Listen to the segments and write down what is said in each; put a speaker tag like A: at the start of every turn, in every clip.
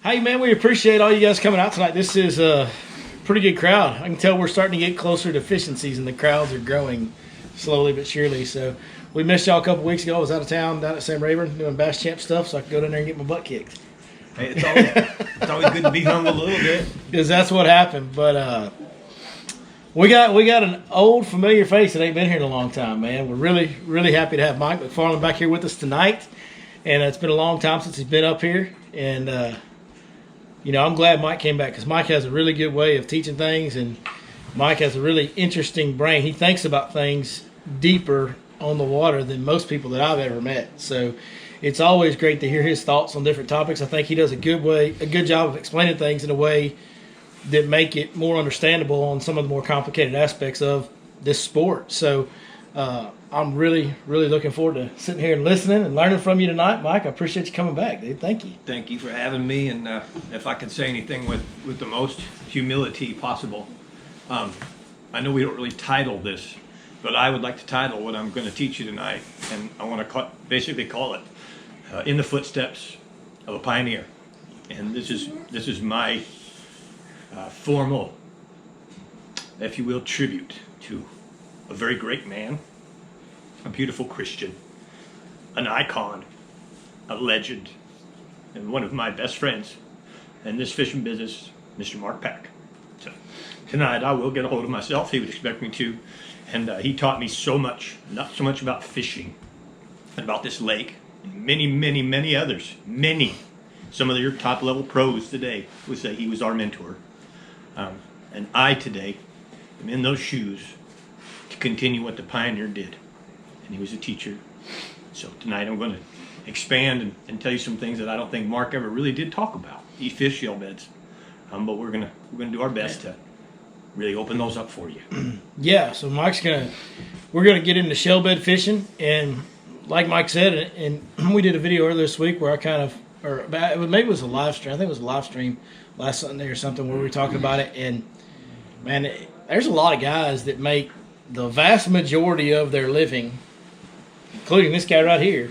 A: Hey, man, we appreciate all you guys coming out tonight. This is a pretty good crowd. I can tell we're starting to get closer to fishing season. The crowds are growing slowly but surely. So we missed y'all a couple weeks ago. I was out of town down at Sam Rayburn doing Bass Champ stuff, so I could go down there and get my butt kicked.
B: Hey, it's always good to be hung a little bit.
A: Because that's what happened. But we got an old familiar face that ain't been here in a long time, man. We're really, really happy to have Mike McFarland back here with us tonight. And it's been a long time since he's been up here. And, I'm glad Mike came back because Mike has a really good way of teaching things. And Mike has a really interesting brain. He thinks about things deeper on the water than most people that I've ever met. So it's always great to hear his thoughts on different topics. I think he does a good job of explaining things in a way that make it more understandable on some of the more complicated aspects of this sport. So I'm really, really looking forward to sitting here and listening and learning from you tonight, Mike. I appreciate you coming back, dude. Thank you.
B: Thank you for having me. And if I could say anything with the most humility possible, I know we don't really title this, but I would like to title what I'm going to teach you tonight, and I want to basically call it "In the Footsteps of a Pioneer." And this is my formal, if you will, tribute to a very great man, a beautiful Christian, an icon, a legend, and one of my best friends in this fishing business, Mr. Mark Pack. So tonight I will get a hold of myself. He would expect me to. And he taught me so much, not so much about fishing, but about this lake, and many, many, many others. Many. Some of your top-level pros today would say he was our mentor. And I today am in those shoes to continue what the pioneer did. And he was a teacher. So tonight I'm going to expand and tell you some things that I don't think Mark ever really did talk about. He fished shell beds. But we're gonna do our best to really open those up for you.
A: Yeah, so we're gonna get into shell bed fishing, and like Mike said, and we did a video earlier this week where maybe it was a live stream. I think it was a live stream last Sunday or something where we were talking about it. And man, there's a lot of guys that make the vast majority of their living, including this guy right here,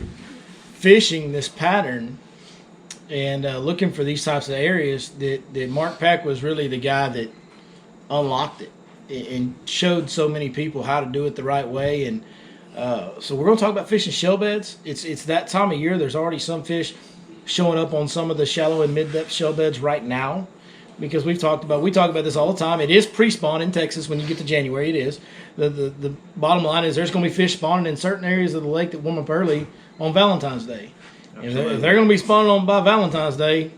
A: fishing this pattern and looking for these types of areas. That Mark Pack was really the guy that unlocked it and showed so many people how to do it the right way. And so we're going to talk about fishing shell beds. It's that time of year. There's already some fish showing up on some of the shallow and mid-depth shell beds right now, because we talk about this all the time. It is pre-spawn in Texas when you get to January. It is. The bottom line is there's going to be fish spawning in certain areas of the lake that warm up early on Valentine's Day. If they're going to be spawning on by Valentine's Day,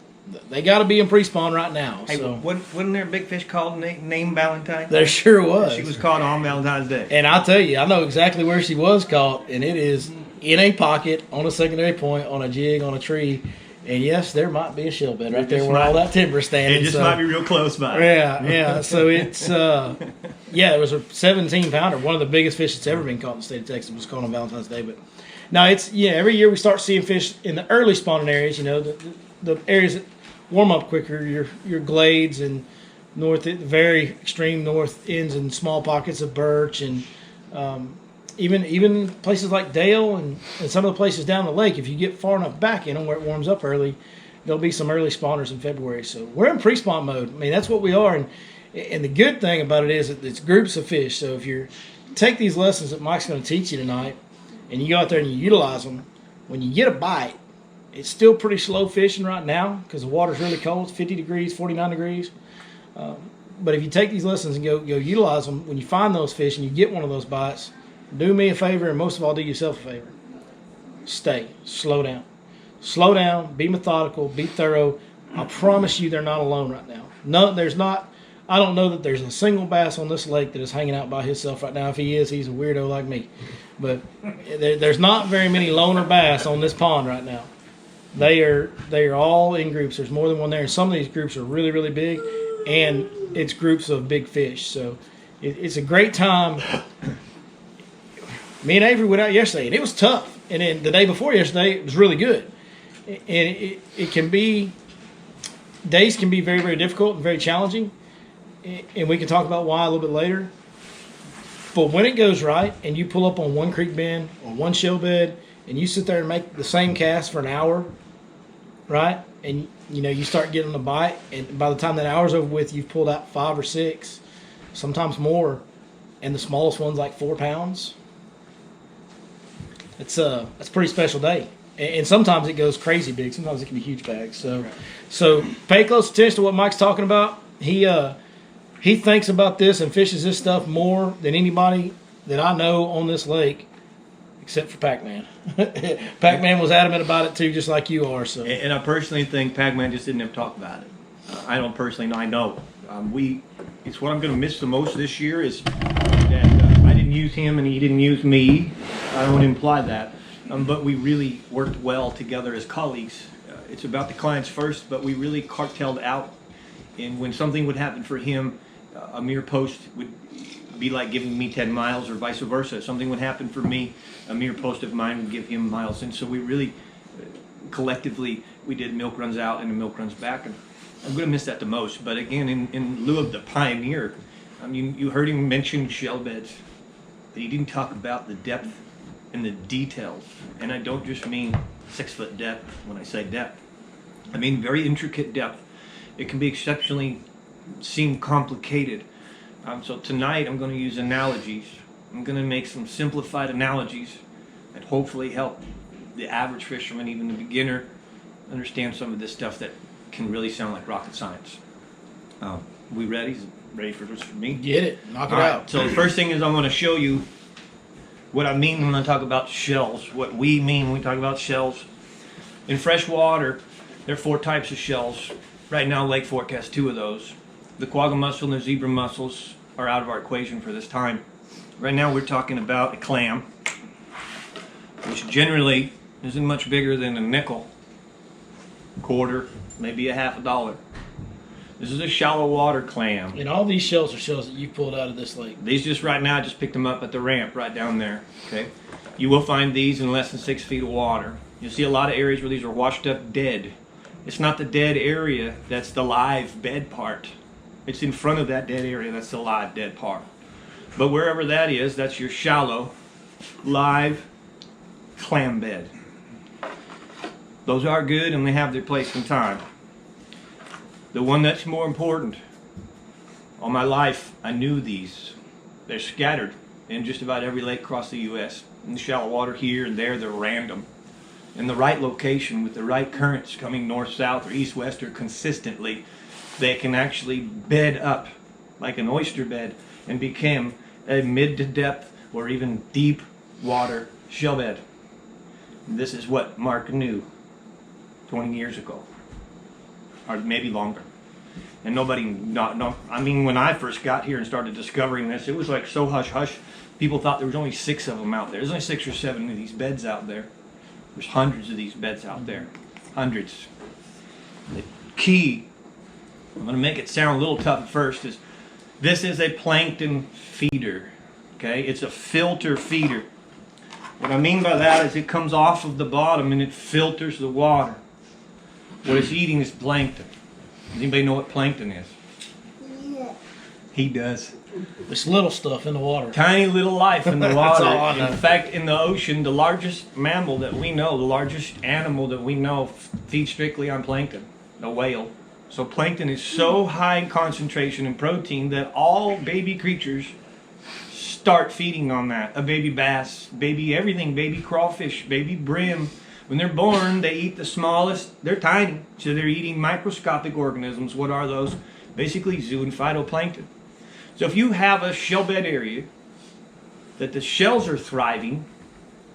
A: they got to be in pre-spawn right now.
B: Hey,
A: so
B: wasn't there a big fish called named Valentine?
A: There sure was.
B: She was caught on Valentine's Day.
A: And I'll tell you, I know exactly where she was caught, and it is in a pocket, on a secondary point, on a jig, on a tree. And yes, there might be a shell bed right there where all that timber is standing.
B: It just might be real close by.
A: Yeah. So it's, it was a 17-pounder. One of the biggest fish that's ever been caught in the state of Texas was caught on Valentine's Day. But now every year we start seeing fish in the early spawning areas, the areas that warm up quicker, your glades and very extreme north ends and small pockets of birch, and even places like Dale and some of the places down the lake. If you get far enough back in them where it warms up early, there'll be some early spawners in February. So we're in pre-spawn mode. I mean, that's what we are. And the good thing about it is that it's groups of fish. So if you take these lessons that Mike's going to teach you tonight and you go out there and you utilize them, when you get a bite, it's still pretty slow fishing right now because the water's really cold. It's 50 degrees, 49 degrees. But if you take these lessons and go utilize them, when you find those fish and you get one of those bites, do me a favor, and most of all, do yourself a favor. Slow down, be methodical, be thorough. I promise you they're not alone right now. No, there's not. I don't know that there's a single bass on this lake that is hanging out by himself right now. If he is, he's a weirdo like me. But there's not very many loner bass on this pond right now. They are all in groups. There's more than one there. And some of these groups are really, really big, and it's groups of big fish. So it's a great time. Me and Avery went out yesterday, and it was tough. And then the day before yesterday, it was really good. And days can be very, very difficult and very challenging. And we can talk about why a little bit later. But when it goes right, and you pull up on one creek bend or one shell bed, and you sit there and make the same cast for an hour, right? And you know, you start getting a bite, and by the time that hour's over with, you've pulled out 5 or 6, sometimes more, and the smallest one's like 4 pounds. It's a pretty special day, and sometimes it goes crazy big. Sometimes it can be huge bags. So pay close attention to what Mike's talking about. He thinks about this and fishes this stuff more than anybody that I know on this lake, except for Pac-Man. Pac-Man was adamant about it too, just like you are. So,
B: and I personally think Pac-Man just didn't have to talk about it. I don't personally know. I know. It's what I'm going to miss the most this year is that I didn't use him and he didn't use me. I don't imply that. But we really worked well together as colleagues. It's about the clients first, but we really carteled out. And when something would happen for him, a mere post would be like giving me 10 miles or vice versa. Something would happen for me, a mere post of mine would give him miles. And so we really, collectively, we did milk runs out and the milk runs back. And I'm going to miss that the most. But again, in lieu of the pioneer, I mean, you heard him mention shell beds, but he didn't talk about the depth and the details. And I don't just mean 6-foot depth when I say depth. I mean very intricate depth. It can be exceptionally seem complicated. So tonight I'm going to use analogies. I'm going to make some simplified analogies that hopefully help the average fisherman, even the beginner, understand some of this stuff that can really sound like rocket science. We ready? Is it ready for this for me?
A: Get it. Knock it
B: All right.
A: out.
B: So the first thing is I want to show you what I mean when I talk about shells, what we mean when we talk about shells. In fresh water, there are 4 types of shells. Right now, Lake Fork has 2 of those. The quagga mussel and the zebra mussels are out of our equation for this time. Right now, we're talking about a clam, which generally isn't much bigger than a nickel, quarter, maybe a half a dollar. This is a shallow water clam.
A: And all these shells are shells that you pulled out of this lake.
B: These just right now, I just picked them up at the ramp right down there. Okay, you will find these in less than 6 feet of water. You'll see a lot of areas where these are washed up dead. It's not the dead area that's the live bed part. It's in front of that dead area that's the live dead part. But wherever that is, that's your shallow, live clam bed. Those are good and they have their place in time. The one that's more important, all my life I knew these. They're scattered in just about every lake across the U.S. In the shallow water here and there, they're random. In the right location with the right currents coming north-south or east-west or consistently, they can actually bed up like an oyster bed and become a mid to depth or even deep water shell bed. This is what Mark knew 20 years ago, or maybe longer. And nobody, I mean, when I first got here and started discovering this, it was like so hush-hush. People thought there was only 6 of them out there. There's only 6 or 7 of these beds out there. There's hundreds of these beds out there. Hundreds. The key, I'm going to make it sound a little tough at first, is this is a plankton feeder. Okay? It's a filter feeder. What I mean by that is it comes off of the bottom and it filters the water. What it's eating is plankton. Does anybody know what plankton is?
C: Yeah.
B: He does.
A: This little stuff in the water.
B: Tiny little life in the
A: That's
B: water.
A: all I know.
B: In fact, in the ocean, the largest mammal that we know, the largest animal that we know feeds strictly on plankton, the whale. So plankton is so high in concentration in protein that all baby creatures start feeding on that. A baby bass, baby everything, baby crawfish, baby brim. When they're born, they eat the smallest, they're tiny, so they're eating microscopic organisms. What are those? Basically zoo and phytoplankton. So if you have a shell bed area that the shells are thriving,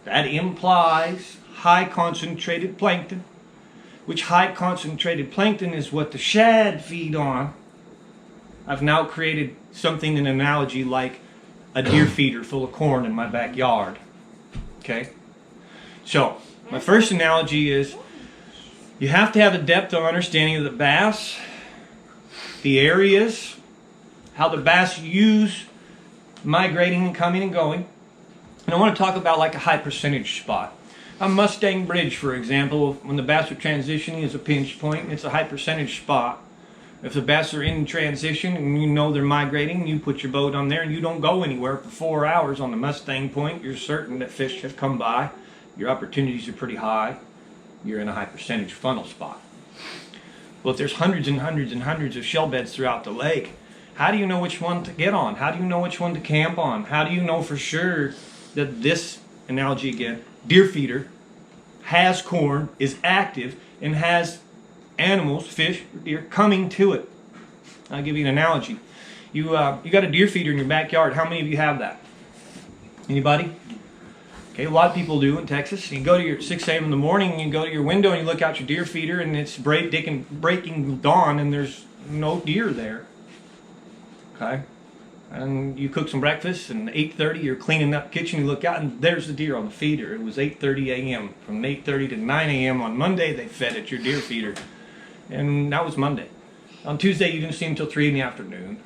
B: that implies high concentrated plankton, which high concentrated plankton is what the shad feed on. I've now created something, an analogy like a deer feeder full of corn in my backyard. Okay? So, my first analogy is you have to have a depth of understanding of the bass, the areas, how the bass use migrating and coming and going. And I want to talk about like a high percentage spot. A Mustang Bridge, for example, when the bass are transitioning is a pinch point, it's a high percentage spot. If the bass are in transition and you know they're migrating, you put your boat on there and you don't go anywhere for 4 hours on the Mustang point, you're certain that fish have come by. Your opportunities are pretty high. You're in a high percentage funnel spot. Well, if there's hundreds and hundreds and hundreds of shell beds throughout the lake, how do you know which one to get on? How do you know which one to camp on? How do you know for sure that this, analogy again, deer feeder has corn, is active, and has animals, fish, or deer, coming to it? I'll give you an analogy. You got a deer feeder in your backyard. How many of you have that? Anybody? Okay, a lot of people do in Texas. You go to your 6 a.m. in the morning, and you go to your window and you look out your deer feeder, and it's breaking dawn, and there's no deer there. Okay, and you cook some breakfast, and 8:30 you're cleaning up the kitchen. You look out, and there's the deer on the feeder. It was 8:30 a.m. From 8:30 to 9 a.m. on Monday they fed at your deer feeder, and that was Monday. On Tuesday you didn't see them until 3 in the afternoon.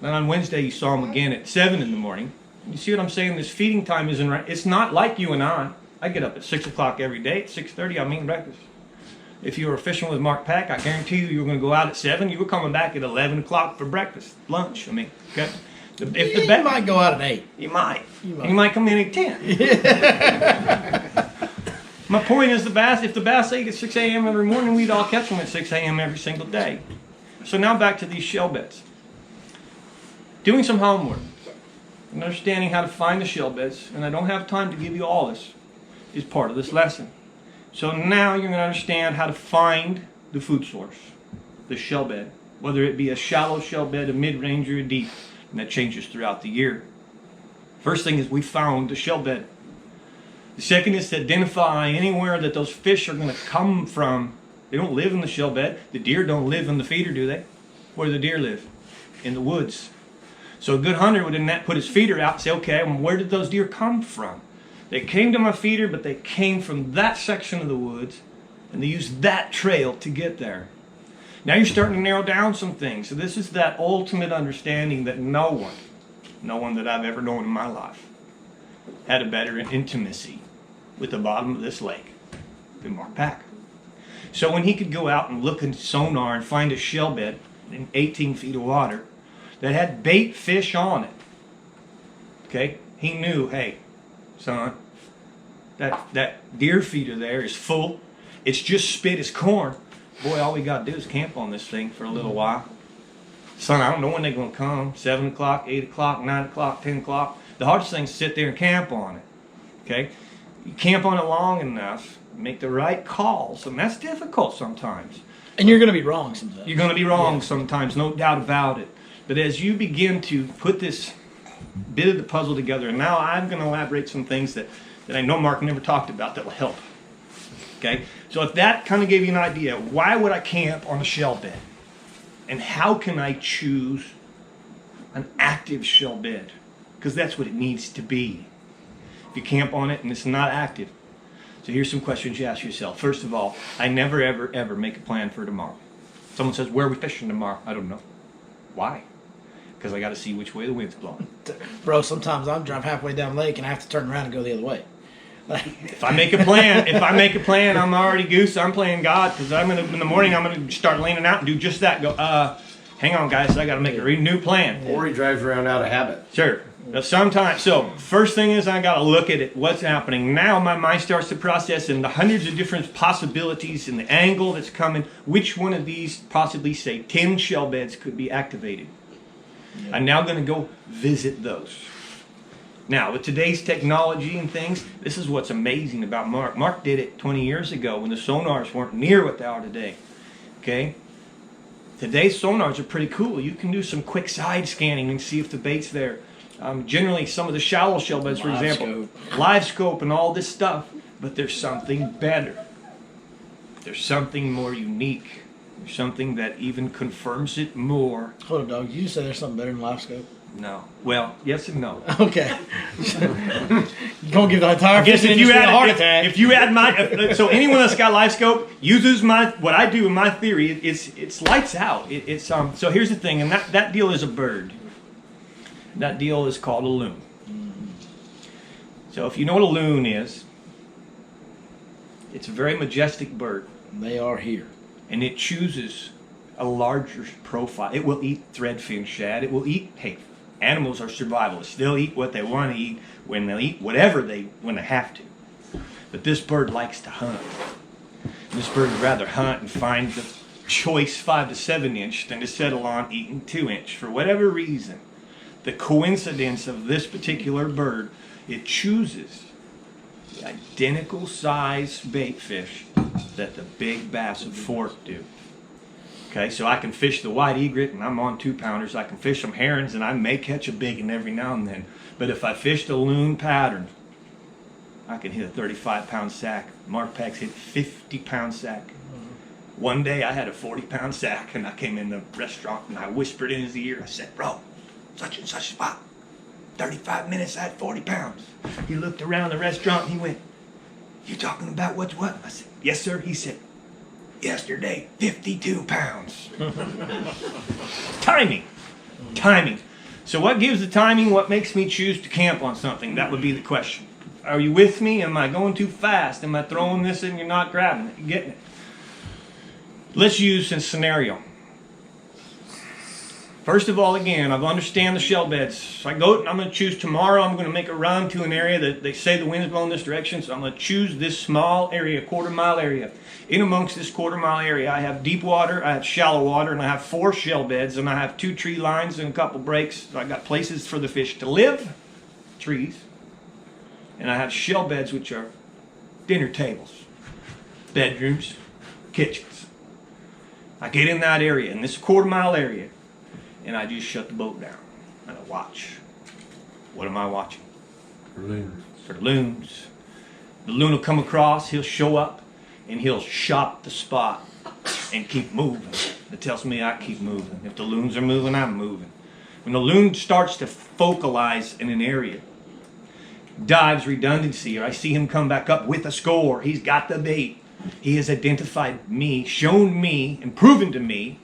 B: Then on Wednesday you saw them again at 7 in the morning. You see what I'm saying? This feeding time isn't right. It's not like you and I. I get up at 6 o'clock every day. At 6:30 I'm eating breakfast. If you were fishing with Mark Pack, I guarantee you were going to go out at 7. You were coming back at 11 o'clock for breakfast, lunch. I mean, okay.
A: You might go out at 8.
B: You might. You might come in at 10. My point is, if the bass ate at 6 a.m. every morning, we'd all catch them at 6 a.m. every single day. So now back to these shell beds. Doing some homework and understanding how to find the shell beds, and I don't have time to give you all this, is part of this lesson. So now you're going to understand how to find the food source, the shell bed, whether it be a shallow shell bed, a mid-range, or a deep, and that changes throughout the year. First thing is we found the shell bed. The second is to identify anywhere that those fish are going to come from. They don't live in the shell bed. The deer don't live in the feeder, do they? Where do the deer live? In the woods. So a good hunter would then put his feeder out and say, okay, well, where did those deer come from? They came to my feeder, but they came from that section of the woods, and they used that trail to get there. Now you're starting to narrow down some things. So this is that ultimate understanding that no one that I've ever known in my life had a better intimacy with the bottom of this lake than Mark Pack. So when he could go out and look in sonar and find a shell bed in 18 feet of water that had bait fish on it, okay, he knew, hey, son, that deer feeder there is full. It's just spit as corn. Boy, all we got to do is camp on this thing for a little while. Son, I don't know when they're going to come. 7 o'clock, 8 o'clock, 9 o'clock, 10 o'clock. The hardest thing is to sit there and camp on it. Okay? You camp on it long enough, make the right calls, and that's difficult sometimes.
A: And you're going to be wrong sometimes.
B: You're going to be wrong sometimes, no doubt about it. But as you begin to put this bit of the puzzle together, and now I'm going to elaborate some things that I know Mark never talked about that will help. Okay? So if that kind of gave you an idea, why would I camp on a shell bed? And how can I choose an active shell bed? Because that's what it needs to be. If you camp on it and it's not active. So here's some questions you ask yourself. First of all, I never, ever, ever make a plan for tomorrow. Someone says, where are we fishing tomorrow? I don't know. Why? Because I got to see which way the wind's blowing.
A: Bro, sometimes I'm driving halfway down the lake and I have to turn around and go the other way.
B: If I make a plan, I'm already goose. I'm playing God, because in the morning I'm gonna start leaning out and do just that. Go, hang on, guys, I got to make a new plan.
C: Or he drives around out of habit.
B: Sure. Sometimes. So first thing is I got to look at it. What's happening now? My mind starts to process in the hundreds of different possibilities and the angle that's coming. Which one of these, possibly say 10 shell beds, could be activated? Yeah. I'm now going to go visit those. Now, with today's technology and things, this is what's amazing about Mark. Mark did it 20 years ago when the sonars weren't near what they are today. Okay? Today's sonars are pretty cool. You can do some quick side scanning and see if the bait's there. Generally, some of the shallow shell beds, for example, live scope and all this stuff, but there's something better. There's something more unique. There's something that even confirms it more.
A: Hold on, dog. Did you say there's something better than live scope?
B: No. Well, yes and no.
A: Okay. You gonna give the entire
B: fishing
A: industry a heart attack.
B: If you add my, so anyone that's got live scope uses what I do in my theory. It's lights out. So here's the thing, and that deal is a bird. That deal is called a loon. So if you know what a loon is, it's a very majestic bird.
A: They are here.
B: And it chooses a larger profile. It will eat threadfin shad. It will eat, hey, animals are survivalists. They'll eat what they want to eat when they eat whatever when they have to. But this bird likes to hunt. This bird would rather hunt and find choice 5 to 7 inch than to settle on eating 2 inch. For whatever reason, the coincidence of this particular bird, it chooses the identical size bait fish that the big bass and fork do. Okay, so I can fish the white egret and I'm on 2-pounders. I can fish some herons and I may catch a big one every now and then. But if I fish the loon pattern, I can hit a 35-pound sack. Mark Pack's hit 50-pound sack. One day I had a 40-pound sack and I came in the restaurant and I whispered in his ear. I said, bro, such and such spot. 35 minutes, I had 40 pounds. He looked around the restaurant and he went, you talking about what's what? I said, yes, sir. He said, yesterday, 52 pounds. Timing. Timing. So what gives the timing? What makes me choose to camp on something? That would be the question. Are you with me? Am I going too fast? Am I throwing this and you're not grabbing it? You're getting it. Let's use a scenario. First of all, again, I understand the shell beds. I go, I'm going to choose tomorrow. I'm going to make a run to an area that they say the wind's blowing this direction. So I'm going to choose this small area, quarter-mile area. In amongst this quarter-mile area, I have deep water, I have shallow water, and I have 4 shell beds, and I have 2 tree lines and a couple breaks. So I got places for the fish to live, trees, and I have shell beds, which are dinner tables, bedrooms, kitchens. I get in that area, in this quarter-mile area, and I just shut the boat down and I watch. What am I watching?
C: For loons.
B: For loons. The loon will come across, he'll show up, and he'll shop the spot and keep moving. It tells me I keep moving. If the loons are moving, I'm moving. When the loon starts to focalize in an area, dives redundancy, or I see him come back up with a score, he's got the bait. He has identified me, shown me, and proven to me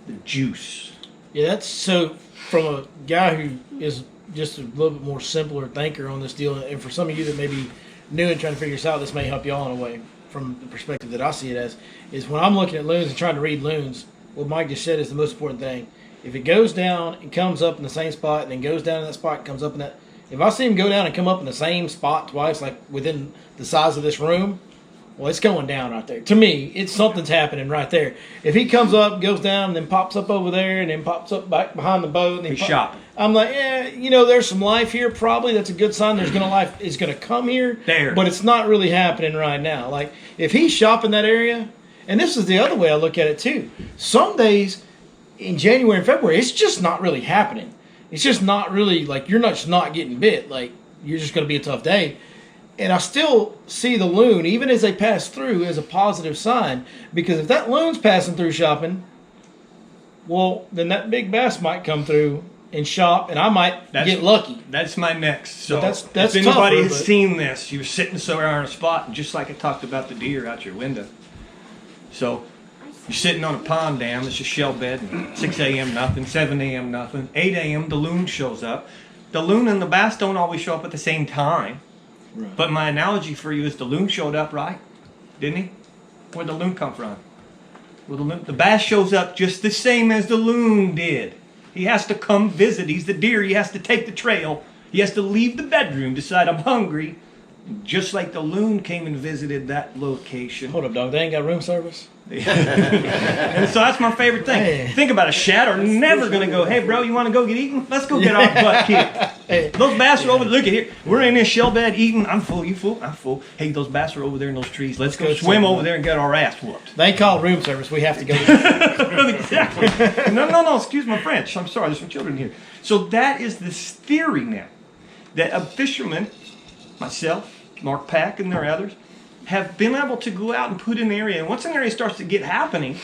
B: the juice.
A: Yeah, that's so from a guy who is just a little bit more simpler thinker on this deal, and for some of you that may be new and trying to figure this out, this may help y'all in a way from the perspective that I see it as, is when I'm looking at loons and trying to read loons, what Mike just said is the most important thing. If it goes down and comes up in the same spot and then goes down in that spot and comes up in that, if I see him go down and come up in the same spot twice, like within the size of this room, well, it's going down right there. To me, it's something's happening right there. If he comes up, goes down, and then pops up over there, and then pops up back behind the boat, and then
B: He's shopping.
A: I'm like, there's some life here. Probably that's a good sign. There's life is gonna come here.
B: There.
A: But it's not really happening right now. Like if he's shopping that area, and this is the other way I look at it too. Some days in January and February, it's just not really happening. It's just not really like you're not getting bit. Like you're just gonna be a tough day. And I still see the loon, even as they pass through, as a positive sign. Because if that loon's passing through shopping, well, then that big bass might come through and shop, and I might get lucky.
B: That's my next. So
A: that's
B: if anybody
A: tougher,
B: has seen this, you're sitting somewhere on a spot, and just like I talked about the deer out your window. So you're sitting on a pond dam, it's a shell bed, and 6 a.m. nothing, 7 a.m. nothing, 8 a.m. the loon shows up. The loon and the bass don't always show up at the same time. Right. But my analogy for you is the loon showed up, right? Didn't he? Where'd the loon come from? Well, the bass shows up just the same as the loon did. He has to come visit. He's the deer. He has to take the trail. He has to leave the bedroom, decide I'm hungry. Just like the loon came and visited that location.
A: Hold up, dog. They ain't got room service?
B: And so that's my favorite thing. Hey. Think about it. Shad are never going to go, hey, bro, you want to go get eaten? Let's go get our butt here. Hey. Those bass are over there. Look at here. We're in this shell bed eating. I'm full. You full? I'm full. Hey, those bass are over there in those trees. Let's go swim over there and get our ass whooped.
A: They call room service. We have to go.
B: Exactly. No. Excuse my French. I'm sorry. There's some children here. So that is this theory now that a fisherman, myself, Mark Pack, and there are others, have been able to go out and put in an area. And once an area starts to get happening,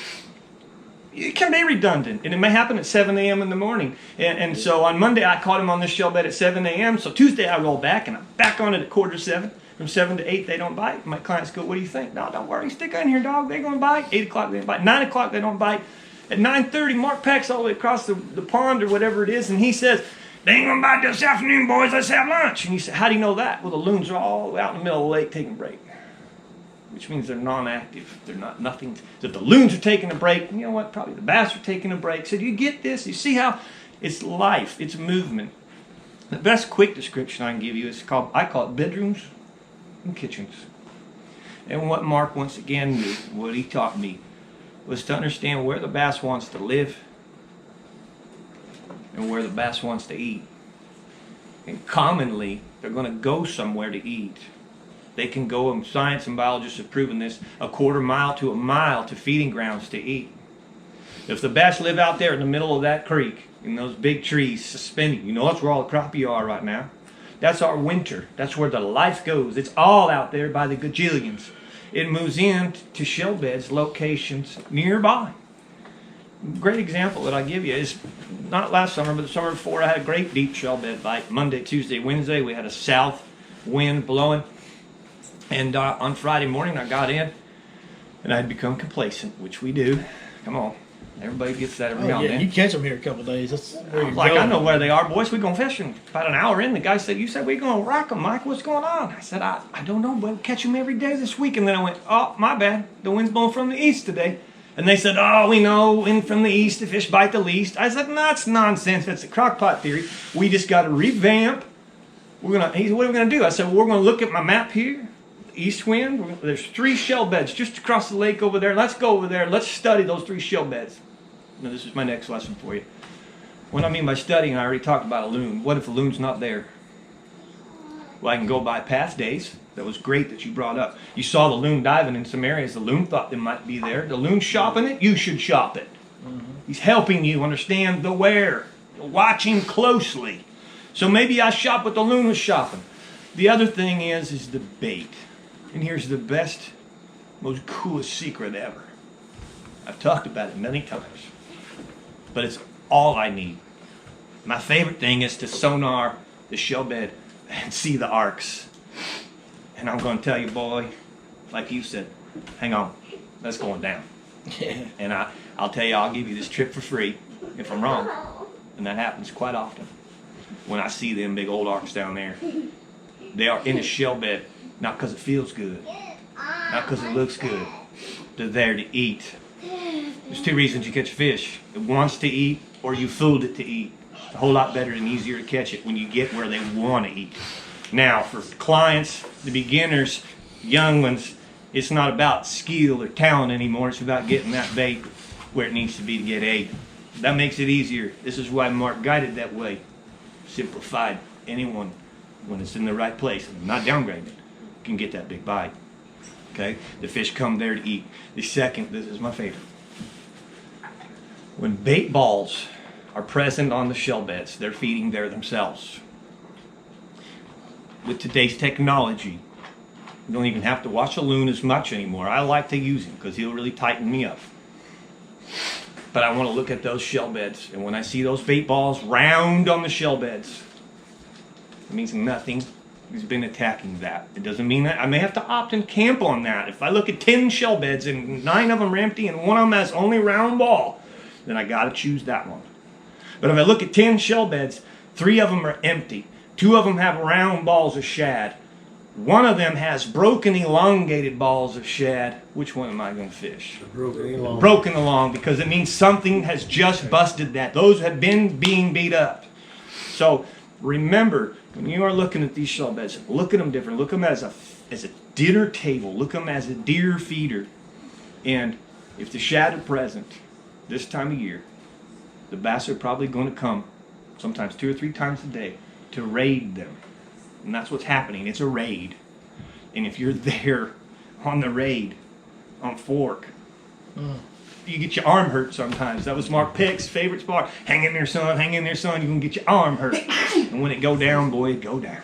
B: it can be redundant. And it may happen at 7 a.m. in the morning. And so on Monday, I caught him on this shell bed at 7 a.m. So Tuesday, I roll back, and I'm back on it at 6:45. From 7 to 8, they don't bite. My clients go, what do you think? No, don't worry. Stick in here, dog. They're going to bite. 8 o'clock, they don't bite. 9 o'clock, they don't bite. At 9:30, Mark Pack's all the way across the pond or whatever it is, and he says, they ain't going to bite this afternoon, boys. Let's have lunch. And he said, how do you know that? Well, the loons are all out in the middle of the lake taking a break, which means they're non-active. They're not nothing. So if the loons are taking a break, you know what? Probably the bass are taking a break. So do you get this? You see how it's life, it's movement. The best quick description I can give you is I call it bedrooms and kitchens. And what Mark once again knew, what he taught me, was to understand where the bass wants to live and where the bass wants to eat. And commonly, they're going to go somewhere to eat. They can go, and science and biologists have proven this, a quarter mile to a mile to feeding grounds to eat. If the bass live out there in the middle of that creek, in those big trees suspending, you know that's where all the crappie are right now. That's our winter. That's where the life goes. It's all out there by the gajillions. It moves in to shell beds, locations nearby. Great example that I give you is not last summer, but the summer before. I had a great deep shell bed bite. Monday, Tuesday, Wednesday, we had a south wind blowing. And on Friday morning, I got in, and I'd become complacent, which we do. Come on. Everybody gets that every now and then.
A: You catch them here a couple of days. That's where you're
B: like,
A: going.
B: I know where they are, boys. We're going fishing. About an hour in, the guy said, you said we're going to rack them, Mike. What's going on? I said, I don't know, but we'll catch them every day this week. And then I went, oh, my bad. The wind's blowing from the east today. And they said, oh, we know, wind from the east, the fish bite the least. I said, no, that's nonsense. That's a crockpot theory. We just got to revamp. He said, what are we going to do? I said, well, we're going to look at my map here. East wind. There's 3 shell beds just across the lake over there. Let's go over there. Let's study those 3 shell beds. Now, this is my next lesson for you. What I mean by studying, I already talked about a loon. What if a loon's not there? Well, I can go by past days. That was great that you brought up. You saw the loon diving in some areas. The loon thought they might be there. The loon's shopping it. You should shop it. He's helping you understand the where. Watch him closely. So maybe I shop what the loon was shopping. The other thing is the bait. And here's the best, most coolest secret ever. I've talked about it many times. But it's all I need. My favorite thing is to sonar the shell bed and see the arcs. And I'm going to tell you, boy, like you said, hang on, that's going down.
A: Yeah.
B: And I'll tell you, I'll give you this trip for free if I'm wrong. And that happens quite often. When I see them big old arcs down there, they are in a shell bed, not because it feels good, not because it looks good. They're there to eat. There's 2 reasons you catch fish. It wants to eat, or you fooled it to eat. It's a whole lot better and easier to catch it when you get where they want to eat. Now, for clients, the beginners, young ones, it's not about skill or talent anymore. It's about getting that bait where it needs to be to get ate. That makes it easier. This is why Mark guided that way. Simplified. Anyone, when it's in the right place, and not downgrading it, can get that big bite. Okay? The fish come there to eat. The second, this is my favorite. When bait balls are present on the shell beds, they're feeding there themselves. With today's technology, you don't even have to watch a loon as much anymore. I like to use him because he'll really tighten me up. But I want to look at those shell beds, and when I see those bait balls round on the shell beds, it means nothing has been attacking that. It doesn't mean that I may have to opt and camp on that. If I look at 10 shell beds and 9 of them are empty and one of them has only round ball, then I got to choose that one. But if I look at 10 shell beds, 3 of them are empty. 2 of them have round balls of shad. 1 of them has broken, elongated balls of shad. Which one am I going to fish? Broken along, because it means something has just busted that. Those have been being beat up. So remember, when you are looking at these shell beds, look at them different. Look at them as a dinner table. Look at them as a deer feeder. And if the shad are present this time of year, the bass are probably going to come sometimes 2 or 3 times a day to raid them. And that's what's happening. It's a raid. And if you're there on the raid, on fork, you get your arm hurt sometimes. That was Mark Pick's favorite spot. Hang in there, son. Hang in there, son. You're going to get your arm hurt. And when it go down, boy, it go down.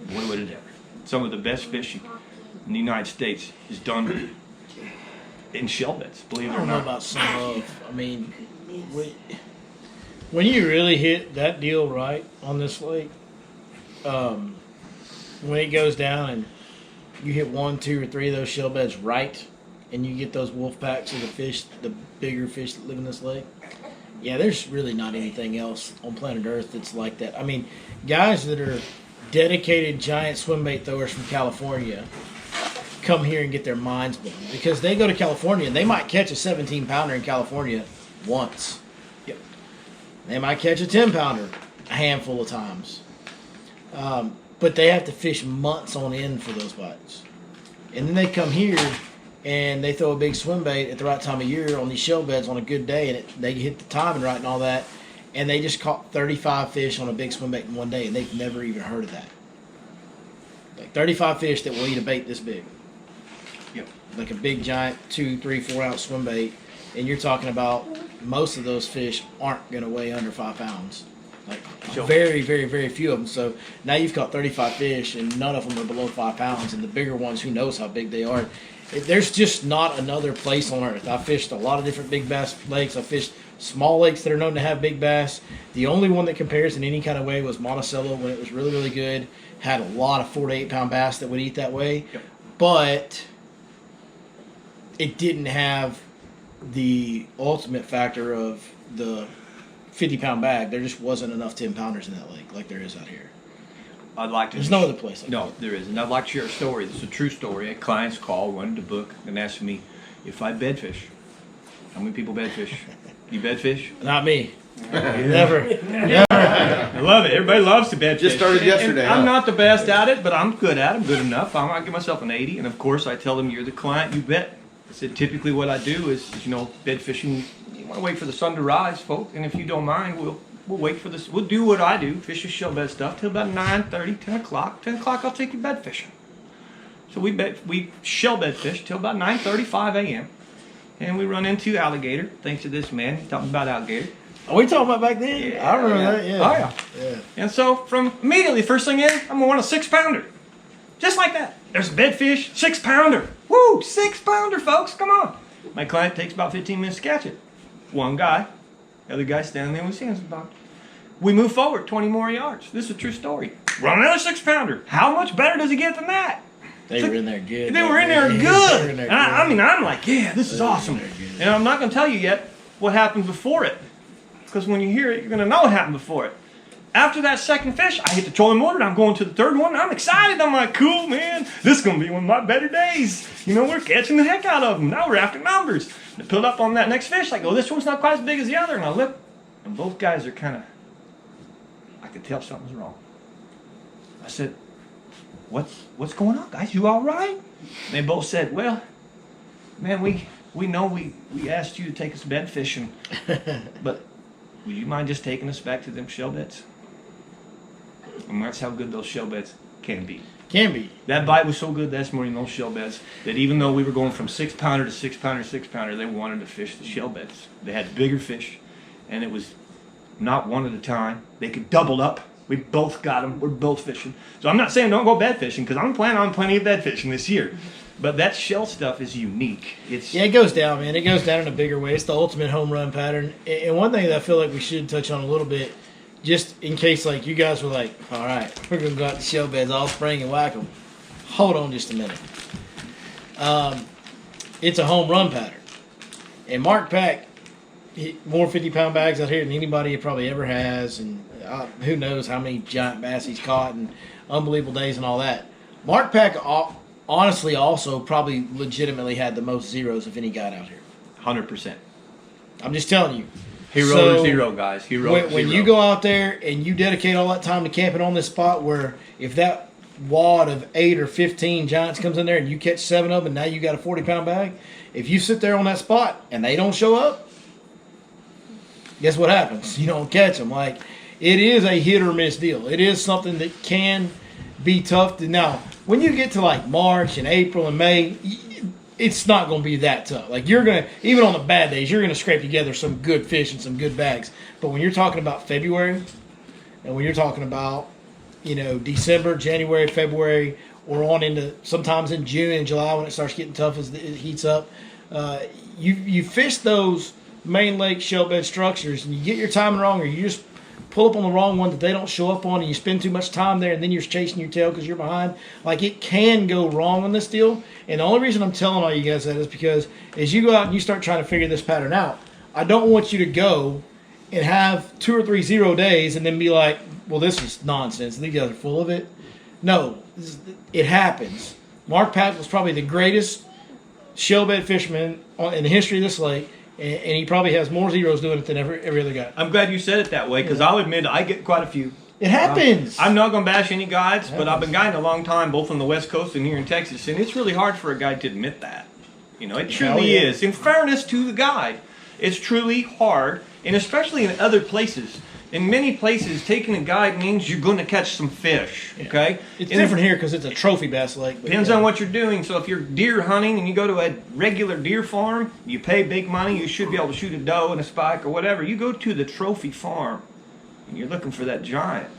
B: Boy, would it ever. Some of the best fishing in the United States is done in shell beds, believe it or
A: I don't know
B: not.
A: about some of. I mean, when you really hit that deal right on this lake, when it goes down and you hit 1, 2, or 3 of those shell beds right, and you get those wolf packs of the fish, the bigger fish that live in this lake, yeah, there's really not anything else on planet Earth that's like that. I mean, guys that are dedicated giant swim bait throwers from California come here and get their minds blown because they go to California and they might catch a 17-pounder in California once. Yep. They might catch a 10-pounder a handful of times. But they have to fish months on end for those bites. And then they come here and they throw a big swim bait at the right time of year on these shell beds on a good day, and they hit the timing right and all that, and they just caught 35 fish on a big swim bait in one day, and they've never even heard of that. Like 35 fish that will eat a bait this big.
B: Yep.
A: Like a big giant 2, 3, 4 ounce swim bait, and you're talking about most of those fish aren't going to weigh under 5 pounds. Like very, very, very few of them. So now you've caught 35 fish, and none of them are below 5 pounds. And the bigger ones, who knows how big they are. There's just not another place on earth. I fished a lot of different big bass lakes. I fished small lakes that are known to have big bass. The only one that compares in any kind of way was Monticello when it was really, really good. Had a lot of 4 to 8 pound bass that would eat that way.
B: Yep.
A: But it didn't have the ultimate factor of the 50-pound bag. There just wasn't enough 10-pounders in that lake like there is out here.
B: I'd like to.
A: There's no other place like
B: No,
A: that.
B: there isn't. I'd like to share a story. This is a true story. A client's call, wanted to book, and asked me if I bedfish. How many people bedfish? You bedfish?
A: Not me. Never.
B: I love it. Everybody loves to bedfish.
C: Just started yesterday,
B: And I'm
C: huh?
B: not the best at it, but I'm good at it. I'm good enough. I give myself an 80, and of course I tell them, you're the client, you bet. I said, typically what I do is bed fishing, you want to wait for the sun to rise, folks, and if you don't mind, we'll wait for this. We'll do what I do, fish the shell bed stuff till about 9:30, 10 o'clock. 10 o'clock, I'll take you bed fishing. So we shell bed fish till about 9:35 a.m. And we run into alligator, thanks to this man. He's talking about alligator.
A: Are we talking about back then?
B: Yeah,
A: I remember that, yeah.
B: Oh, yeah.
A: Yeah.
B: And so from immediately, first thing in, I'm gonna want a 6-pounder. Just like that. There's a bedfish, 6-pounder. Woo, 6-pounder, folks, come on. My client takes about 15 minutes to catch it. One guy, the other guy standing there with his hands about. We move forward 20 more yards. This is a true story. Run another 6-pounder. How much better does it get than that?
A: They were in there good.
B: They were in there
A: They
B: good.
A: were in there
B: And I'm like, yeah, this is
A: They were in
B: awesome.
A: there good.
B: And I'm not going to tell you yet what happened before it. Because when you hear it, you're going to know what happened before it. After that second fish, I hit the trolling motor and I'm going to the third one. I'm excited. I'm like, cool, man. This is going to be one of my better days. We're catching the heck out of them. Now we're after numbers. And I pulled up on that next fish. I go, this one's not quite as big as the other. And I look, and both guys are kind of, I could tell something's wrong. I said, what's going on, guys? You all right? And they both said, well, man, we know we asked you to take us bed fishing, but would you mind just taking us back to them shell beds? And that's how good those shell beds can be.
A: Can be.
B: That bite was so good this morning, those shell beds, that even though we were going from 6-pounder to 6-pounder to 6-pounder, they wanted to fish the shell beds. They had bigger fish, and it was not one at a time. They could double up. We both got them. We're both fishing. So I'm not saying don't go bed fishing, because I'm planning on plenty of bed fishing this year. But that shell stuff is unique.
A: Yeah, it goes down, man. It goes down in a bigger way. It's the ultimate home run pattern. And one thing that I feel like we should touch on a little bit, just in case like you guys were like, all right, we're going to go out to shell beds all spring and whack them. Hold on just a minute. It's a home run pattern. And Mark Pack, more 50-pound bags out here than anybody probably ever has. And who knows how many giant bass he's caught and unbelievable days and all that. Mark Pack honestly also probably legitimately had the most zeros of any guide out here.
B: 100%.
A: I'm just telling you.
B: Hero
A: So,
B: to zero, guys. Hero to
A: when
B: zero.
A: you go out there and you dedicate all that time to camping on this spot where if that wad of 8 or 15 giants comes in there and you catch 7 of them and now you got a 40-pound bag, if you sit there on that spot and they don't show up, guess what happens? You don't catch them. Like, it is a hit or miss deal. It is something that can be tough to. Now, when you get to like March and April and May, it's not going to be that tough. Like, you're going to, even on the bad days, you're going to scrape together some good fish and some good bags. But when you're talking about February and when you're talking about, December, January, February, or on into sometimes in June and July when it starts getting tough as it heats up, you fish those main lake shell bed structures and you get your timing wrong, or you just pull up on the wrong one that they don't show up on, and you spend too much time there, and then you're chasing your tail because you're behind. Like, it can go wrong on this deal. And the only reason I'm telling all you guys that is because as you go out and you start trying to figure this pattern out, I don't want you to go and have 2 or 3 0 days and then be like, well, this is nonsense. These guys are full of it. No, it happens. Mark Pack was probably the greatest shellbed fisherman in the history of this lake, and he probably has more zeros doing it than every other guy.
B: I'm glad you said it that way, because I'll admit I get quite a few.
A: It happens.
B: I'm not going to bash any guides, but I've been guiding a long time, both on the West Coast and here in Texas, and it's really hard for a guide to admit that. You know, it truly is. In fairness to the guide, it's truly hard, and especially in other places. In many places, taking a guide means you're going to catch some fish, okay?
A: It's different here because it's a trophy bass lake.
B: Depends on what you're doing. So if you're deer hunting and you go to a regular deer farm, you pay big money, you should be able to shoot a doe and a spike or whatever. You go to the trophy farm and you're looking for that giant.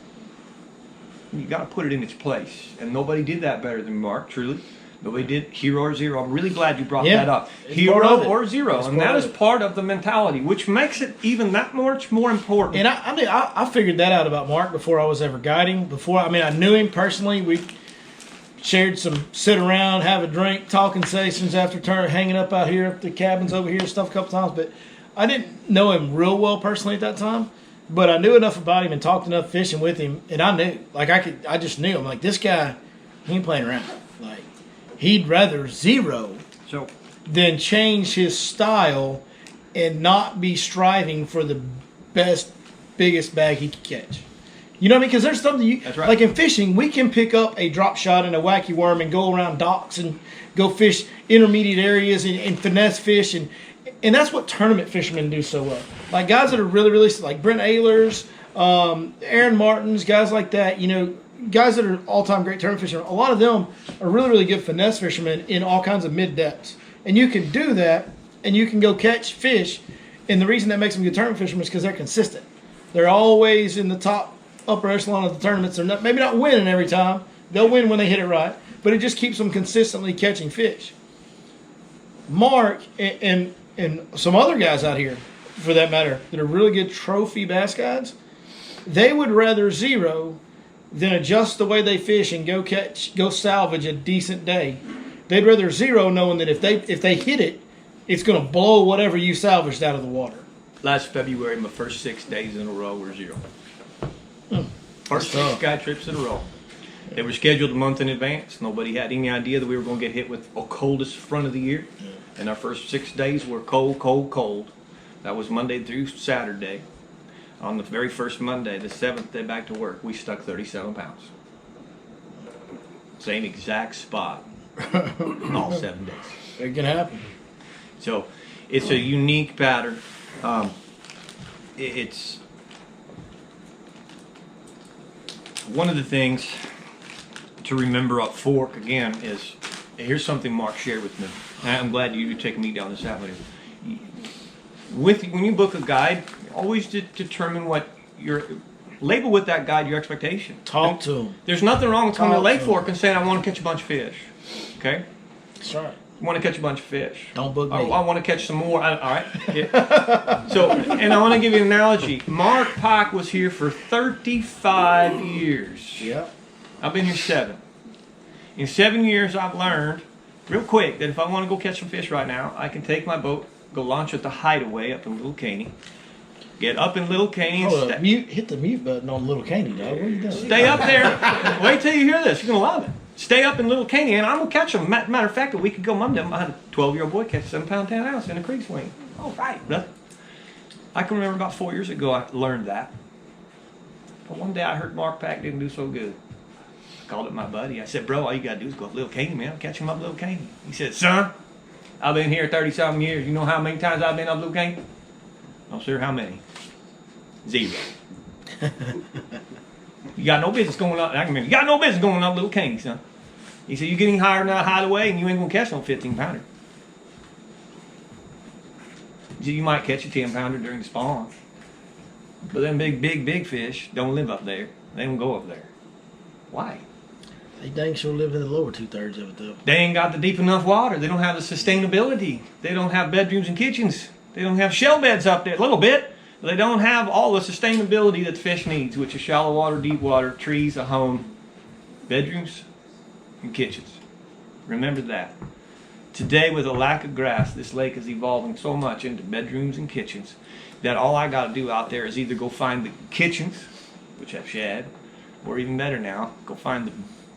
B: You got to put it in its place. And nobody did that better than Mark, truly. Nobody did hero or zero. I'm really glad you brought that up. Hero or zero. And that is part of the mentality, which makes it even that much more important.
A: And I figured that out about Mark before I was ever guiding. I knew him personally. We shared some sit around, have a drink, talking sessions after hanging up out here at the cabins over here, stuff a couple times. But I didn't know him real well personally at that time. But I knew enough about him and talked enough fishing with him. And I knew. I just knew. I'm like, this guy, he ain't playing around. Like, he'd rather zero than change his style and not be striving for the best, biggest bag he could catch. You know what I mean? Because there's something
B: That's right.
A: Like in fishing, we can pick up a drop shot and a wacky worm and go around docks and go fish intermediate areas and finesse fish, and that's what tournament fishermen do so well. Like guys that are really, really like Brent Ehlers, Aaron Martins, guys like that. You know, guys that are all-time great tournament fishermen. A lot of them are really, really good finesse fishermen in all kinds of mid depths, and you can do that, and you can go catch fish. And the reason that makes them good tournament fishermen is because they're consistent. They're always in the top upper echelon of the tournaments. They're maybe not winning every time. They'll win when they hit it right, but it just keeps them consistently catching fish. Mark and some other guys out here, for that matter, that are really good trophy bass guides, they would rather zero than adjust the way they fish and go salvage a decent day. They'd rather zero knowing that if they hit it, it's going to blow whatever you salvaged out of the water.
B: Last February, my first 6 days in a row were zero. First 6 guide trips in a row. They were scheduled a month in advance. Nobody had any idea that we were going to get hit with the coldest front of the year. And our first 6 days were cold, cold, cold. That was Monday through Saturday. On the very first Monday, the 7th day back to work, we stuck 37 pounds. Same exact spot all 7 days.
A: It can happen.
B: So it's a unique pattern. It's one of the things to remember up Fork again is, here's something Mark shared with me. I'm glad you take me down this avenue. When you book a guide, always determine what label with that guide your expectation.
A: Talk to them.
B: There's nothing wrong with coming to Lake Fork and saying, I want to catch a bunch of fish. Okay?
A: That's right.
B: I want to catch a bunch of fish.
A: Don't book me.
B: I want to catch some more. All right. Yeah. So, and I want to give you an analogy. Mark Pike was here for 35 years.
A: Yep.
B: I've been here 7. In 7 years, I've learned real quick that if I want to go catch some fish right now, I can take my boat, go launch at the Hideaway up in Little Caney, get up in Little Caney and
A: hit the mute button on Little Caney, dog. What are you doing?
B: Stay up there. Wait till you hear this. You're going to love it. Stay up in Little Caney, and I'm going to catch them. Matter of fact, a week ago Monday, I had a 12-year-old boy catch a 7-pound 10 ounce in a creek swing. All right, brother. I can remember about 4 years ago I learned that. But one day I heard Mark Pack didn't do so good. I called up my buddy. I said, bro, all you got to do is go up Little Caney, man. I'll catch him up Little Caney. He said, son, I've been here 30-something years. You know how many times I've been up Little Caney? I'm sure how many. 0. You got no business going up. I can remember. You got no business going up Little Caney, son. He said, you getting higher than that Hideaway, and you ain't gonna catch no 15-pounder. He said, you might catch a 10-pounder during the spawn, but them big fish don't live up there. They don't go up there. Why?
A: They dang sure live in the lower 2/3 of it, though.
B: They ain't got the deep enough water. They don't have the sustainability. They don't have bedrooms and kitchens. They don't have shell beds up there. A little bit. They don't have all the sustainability that the fish needs, which is shallow water, deep water, trees, a home, bedrooms, and kitchens. Remember that. Today, with a lack of grass, this lake is evolving so much into bedrooms and kitchens that all I got to do out there is either go find the kitchens, which have shad, or even better now,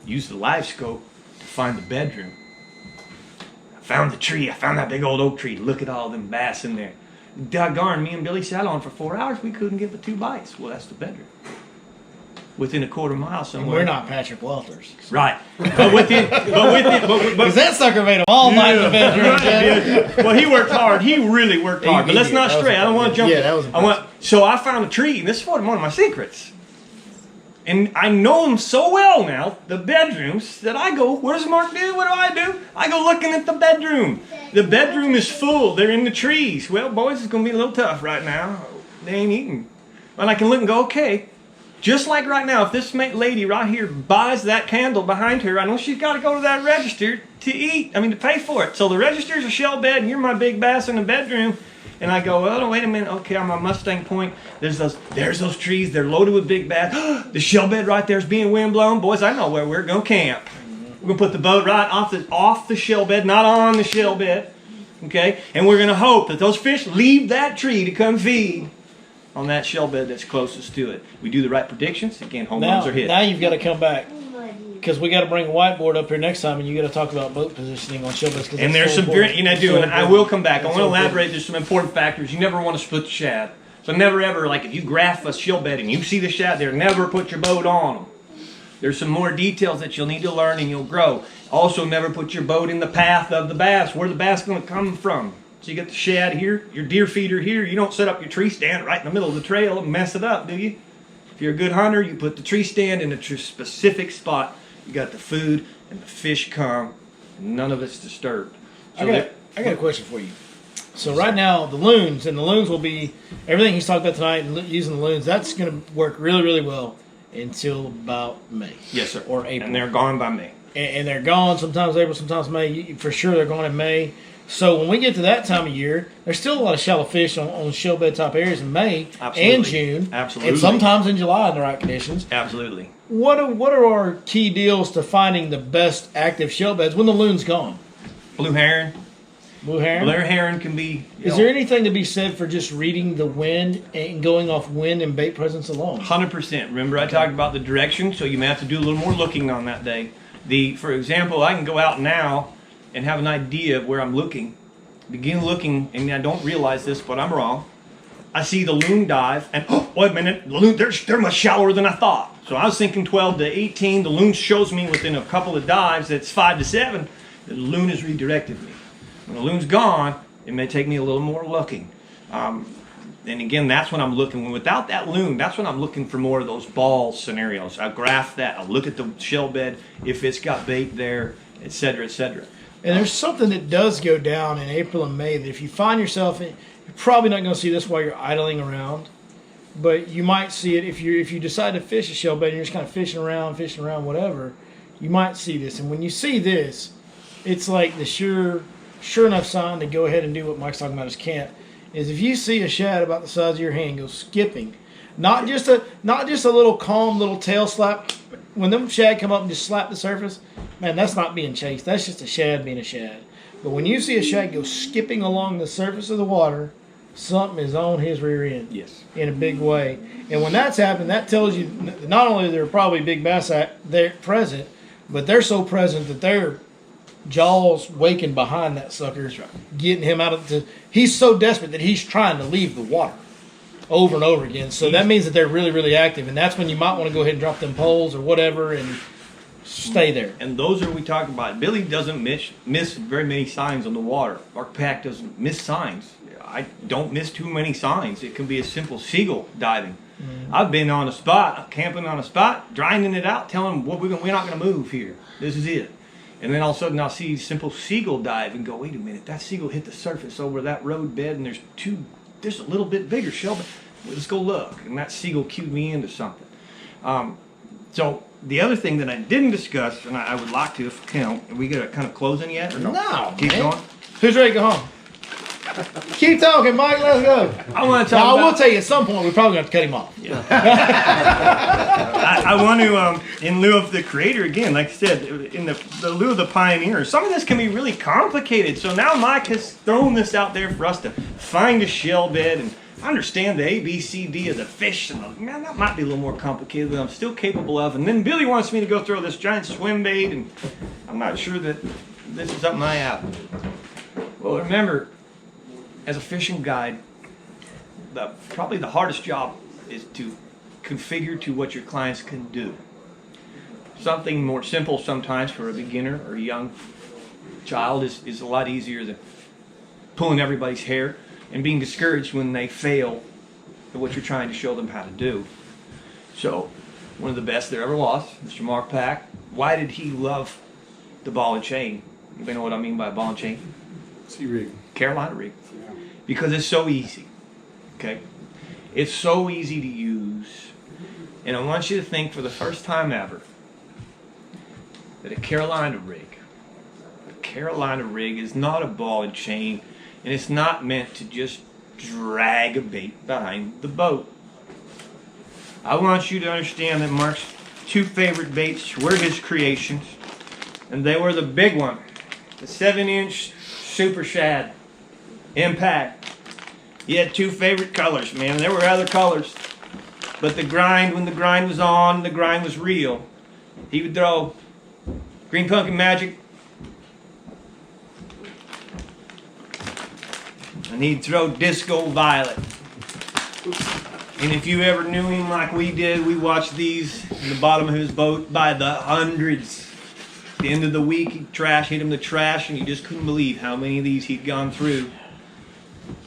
B: use the live scope to find the bedroom. I found the tree. I found that big old oak tree. Look at all them bass in there. Doggone, me and Billy sat on for 4 hours. We couldn't get but 2 bites. Well, that's the bedroom. within a quarter mile somewhere.
A: We're not Patrick Walters.
B: Right. But
A: Because that sucker made them all night in the bedroom.
B: Right, well, he worked hard. He really worked hard. But let's not stray. I don't want to jump.
A: Yeah, that was impressive.
B: So I found a tree, and this is one of my secrets. And I know them so well now, the bedrooms, that I go, what does Mark do? What do? I go looking at the bedroom. The bedroom is full. They're in the trees. Well, boys, it's going to be a little tough right now. They ain't eating. But I can look and go, okay. Just like right now, if this lady right here buys that candle behind her, I know she's got to go to that register to eat. I mean, to pay for it. So the register's a shell bed, and you're my big bass in the bedroom. And I go, well, wait a minute. Okay, on my Mustang Point, there's those trees. They're loaded with big bass. The shell bed right there is being wind blown. Boys, I know where we're going to camp. We're going to put the boat right off the shell bed, not on the shell bed. Okay? And we're going to hope that those fish leave that tree to come feed on that shell bed that's closest to it. We do the right predictions. Again, home runs are hit.
A: Now you've got to come back. Because we got to bring a whiteboard up here next time, and you got to talk about boat positioning on shell beds.
B: And there's some very, and I will come back. I want to elaborate. There's some important factors. You never want to split the shad. So never ever, like if you graph a shell bed and you see the shad there, never put your boat on them. There's some more details that you'll need to learn and you'll grow. Also, never put your boat in the path of the bass. Where the bass going to come from? So you get the shad here, your deer feeder here. You don't set up your tree stand right in the middle of the trail and mess it up, do you? If you're a good hunter, you put the tree stand in a specific spot. You got the food and the fish come. And none of it's disturbed. So
A: I got a question for you. So right now, the loons will be, everything he's talked about tonight, and using the loons, that's going to work really, really well until about May.
B: Yes, sir.
A: Or April.
B: And they're gone by May.
A: And they're gone sometimes April, sometimes May. For sure, they're gone in May. So when we get to that time of year, there's still a lot of shallow fish on shell bed type areas in May and June.
B: Absolutely.
A: And sometimes in July in the right conditions.
B: Absolutely.
A: What are our key deals to finding the best active shell beds when the loon's gone?
B: Blue heron.
A: Blue heron?
B: Blue heron can be...
A: Is there anything to be said for just reading the wind and going off wind and bait presence alone?
B: 100%. Remember I talked about the direction, so you may have to do a little more looking on that day. For example, I can go out now and have an idea of where I'm looking. Begin looking, and I don't realize this, but I'm wrong. I see the loon dive, and oh, wait a minute, the loon, they're much shallower than I thought. So I was thinking 12 to 18. The loon shows me within a couple of dives that's 5 to 7. The loon has redirected me. When the loon's gone, it may take me a little more looking. And again, that's when I'm looking. Without that loon, that's when I'm looking for more of those ball scenarios. I graph that. I look at the shell bed, if it's got bait there, et cetera, et cetera.
A: And there's something that does go down in April and May that if you find yourself, you're probably not going to see this while you're idling around, but you might see it if you decide to fish a shell bed and you're just kind of fishing around, whatever. You might see this, and when you see this, it's like the sure enough sign to go ahead and do what Mike's talking about is camp. Is if you see a shad about the size of your hand go skipping, not just a little calm little tail slap. When them shad come up and just slap the surface, man, that's not being chased. That's just a shad being a shad. But when you see a shad go skipping along the surface of the water, something is on his rear end.
B: Yes.
A: In a big way. And when that's happening, that tells you not only there are probably big bass there present, but they're so present that their jaws waking behind that sucker,
B: right,
A: getting him out of the... He's so desperate that he's trying to leave the water over and over again. So that means that they're really, really active. And that's when you might want to go ahead and drop them poles or whatever and stay there.
B: And those are we talk about. Billy doesn't miss very many signs on the water. Our pack doesn't miss signs. I don't miss too many signs. It can be a simple seagull diving. Mm-hmm. I've been on a spot, camping on a spot, drying it out, telling them we're not going to move here. This is it. And then all of a sudden I'll see simple seagull dive and go, wait a minute, that seagull hit the surface over that road bed and there's a little bit bigger shell. Let's go look. And that seagull cued me into something. So the other thing that I didn't discuss, and I would like to, if we can, are we got to kind of closing yet? Or
A: No,
B: keep
A: man.
B: going?
A: Who's ready to go home? Keep talking, Mike. Let's go.
B: I want to talk
A: now,
B: about...
A: I will tell you at some point we're probably going to have to cut him off.
B: Yeah. I want to, in lieu of the creator, again, like I said, in the lieu of the pioneer, some of this can be really complicated. So now Mike has thrown this out there for us to find a shell bed and understand the A, B, C, D of the fish. And man, that might be a little more complicated than I'm still capable of. And then Billy wants me to go throw this giant swim bait, and I'm not sure that this is something I have. Well, remember, as a fishing guide, probably the hardest job is to configured to what your clients can do. Something more simple sometimes for a beginner or a young child is a lot easier than pulling everybody's hair and being discouraged when they fail at what you're trying to show them how to do. So, one of the best there ever was, Mr. Mark Pack. Why did he love the ball and chain? Anybody know what I mean by ball and chain?
C: C-rig.
B: Carolina rig.
C: Yeah.
B: Because it's so easy. Okay? It's so easy to use. And I want you to think for the first time ever that a Carolina rig is not a ball and chain, and it's not meant to just drag a bait behind the boat. I want you to understand that Mark's two favorite baits were his creations, and they were the big one, the 7-inch Super Shad Impact. He had two favorite colors, man. There were other colors, but the grind, when the grind was on, the grind was real. He would throw Green Pumpkin Magic, and he'd throw Disco Violet. And if you ever knew him like we did, we watched these in the bottom of his boat by the hundreds. At the end of the week, he'd hit him the trash, and you just couldn't believe how many of these he'd gone through.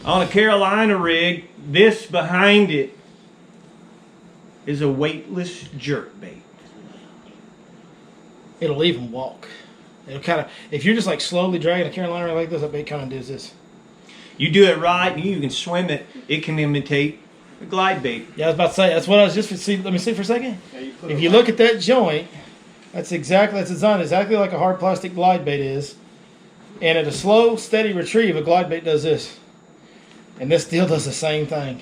B: On a Carolina rig, this behind it is a weightless jerkbait.
A: It'll even walk. It'll kind of, if you're just like slowly dragging a Carolina rig like this, that bait kind of does this.
B: You do it right, and you can swim it. It can imitate a glide bait.
A: Yeah, I was about to say, that's what I was just, let me see for a second.
C: Yeah,
A: If you look at that joint, that's designed exactly like a hard plastic glide bait is. And at a slow, steady retrieve, a glide bait does this. And this still does the same thing.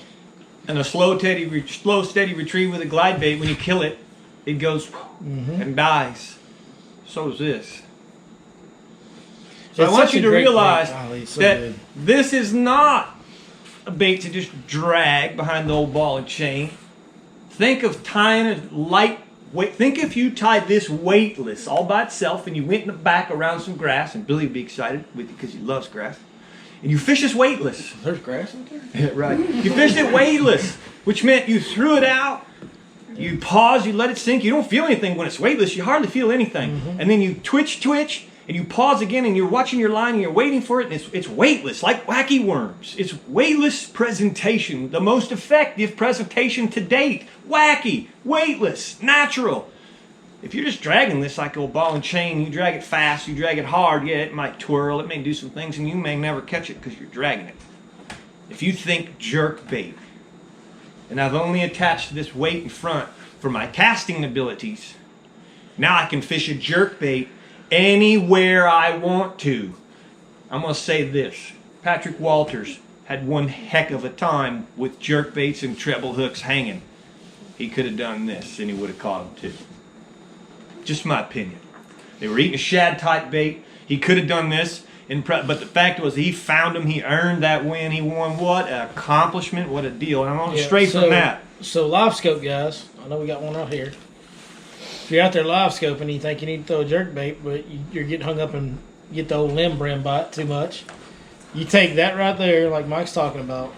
B: And a slow, steady retrieve with a glide bait, when you kill it, it goes and dies. So is this. So I want you to realize that this is not a bait to just drag behind the old ball and chain. Think of tying a light weight. Think if you tied this weightless all by itself and you went in the back around some grass, and Billy would be excited with you because he loves grass. And you fish this weightless.
A: There's grass in there?
B: Yeah, right. You fished it weightless, which meant you threw it out, you pause, you let it sink. You don't feel anything when it's weightless. You hardly feel anything. And then you twitch, and you pause again, and you're watching your line, and you're waiting for it, and it's weightless, like wacky worms. It's weightless presentation, the most effective presentation to date. Wacky, weightless, natural. If you're just dragging this like a ball and chain, you drag it fast, you drag it hard, yeah, it might twirl, it may do some things, and you may never catch it because you're dragging it. If you think jerk bait, and I've only attached this weight in front for my casting abilities, now I can fish a jerk bait anywhere I want to. I'm going to say this. Patrick Walters had one heck of a time with jerk baits and treble hooks hanging. He could have done this, and he would have caught them too. Just my opinion. They were eating a shad type bait. He could have done this, but the fact was he found them. He earned that win. He won. What an accomplishment. What a deal. And I'm going to stray from that.
A: So live scope, guys. I know we got one right here. If you're out there live scoping and you think you need to throw a jerk bait, but you're getting hung up and get the old limb brim bite too much, you take that right there, like Mike's talking about,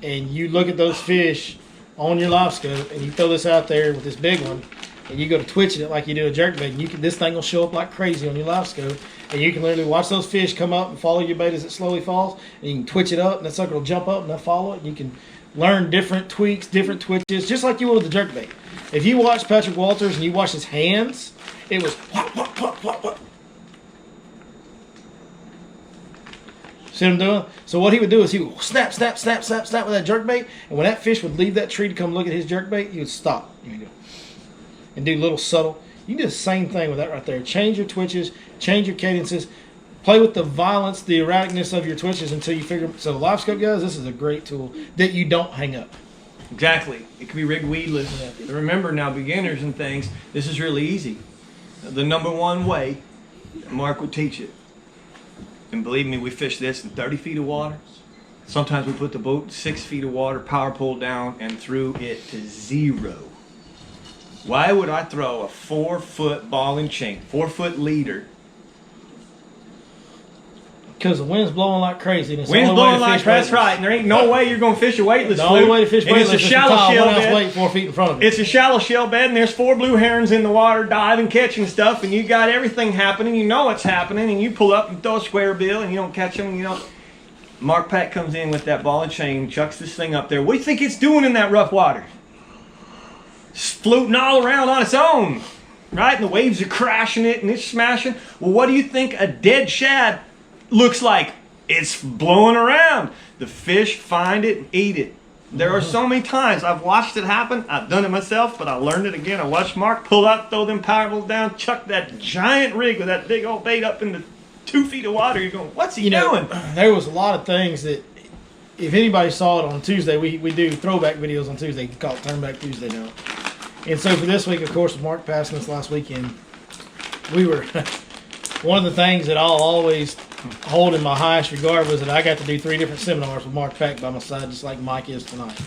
A: and you look at those fish on your live scope, and you throw this out there with this big one, and you go to twitching it like you do a jerk bait, and this thing will show up like crazy on your live scope, and you can literally watch those fish come up and follow your bait as it slowly falls, and you can twitch it up, and that sucker will jump up and they'll follow it, and you can learn different tweaks, different twitches, just like you would with the jerk bait. If you watch Patrick Walters and you watch his hands, it was whop, whop, whop, whop, whop. See what I'm doing? So what he would do is he would snap, snap, snap, snap, snap with that jerk bait, and when that fish would leave that tree to come look at his jerk bait, he would stop. And do little subtle. You can do the same thing with that right there. Change your twitches, change your cadences, play with the violence, the erraticness of your twitches until you figure. So live scope, guys, this is a great tool that you don't hang up.
B: Exactly. It can be rigged weedless. Yeah. Remember now, beginners and things, this is really easy. The number one way, Mark would teach it. And believe me, we fish this in 30 feet of water. Sometimes we put the boat in 6 feet of water, power pulled down, and threw it to zero. Why would I throw a 4-foot ball and chain, 4-foot leader,
A: Because the wind's blowing like crazy. And it's
B: Wind's
A: the only way
B: blowing
A: to
B: like
A: fish
B: that's
A: weightless.
B: right, and there ain't no way you're going to fish a weightless
A: The
B: fluke.
A: only way to fish
B: And
A: weightless
B: it's a
A: is
B: shallow
A: to tie
B: shell
A: one ounce
B: bed.
A: weight 4 feet in front of it.
B: It's a shallow shell bed, and there's 4 blue herons in the water diving, catching stuff, and you got everything happening. You know it's happening, and you pull up, you throw a square bill, and you don't catch them. You don't. Mark Pack comes in with that ball and chain, chucks this thing up there. What do you think it's doing in that rough water? It's floating all around on its own, right? And the waves are crashing it, and it's smashing. Well, what do you think a dead shad looks like? It's blowing around. The fish find it and eat it. There are so many times I've watched it happen. I've done it myself, but I learned it again. I watched Mark pull out, throw them power balls down, chuck that giant rig with that big old bait up into 2 feet of water. You're going, what's he doing?
A: There was a lot of things that, if anybody saw it on Tuesday, we do throwback videos on Tuesday called Turn Back Tuesday now. And so for this week, of course, with Mark passing us last weekend, we were one of the things that I'll always hold in my highest regard was that I got to do 3 different seminars with Mark Pack by my side, just like Mike is tonight.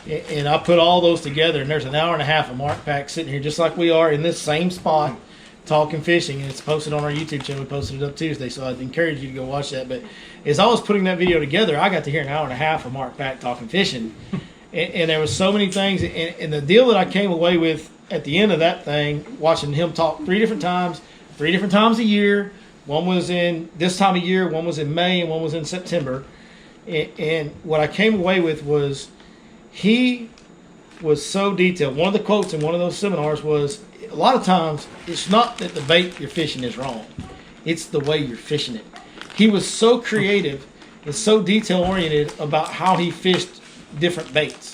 A: And I put all those together, and there's an hour and a half of Mark Pack sitting here just like we are in this same spot talking fishing, and it's posted on our YouTube channel. We posted it up Tuesday, so I'd encourage you to go watch that. But as I was putting that video together, I got to hear an hour and a half of Mark Pack talking fishing. And there was so many things, and the deal that I came away with at the end of that thing, watching him talk 3 different times a year. One was in this time of year, one was in May, and one was in September. And what I came away with was he was so detailed. One of the quotes in one of those seminars was, a lot of times, it's not that the bait you're fishing is wrong. It's the way you're fishing it. He was so creative and so detail-oriented about how he fished different baits.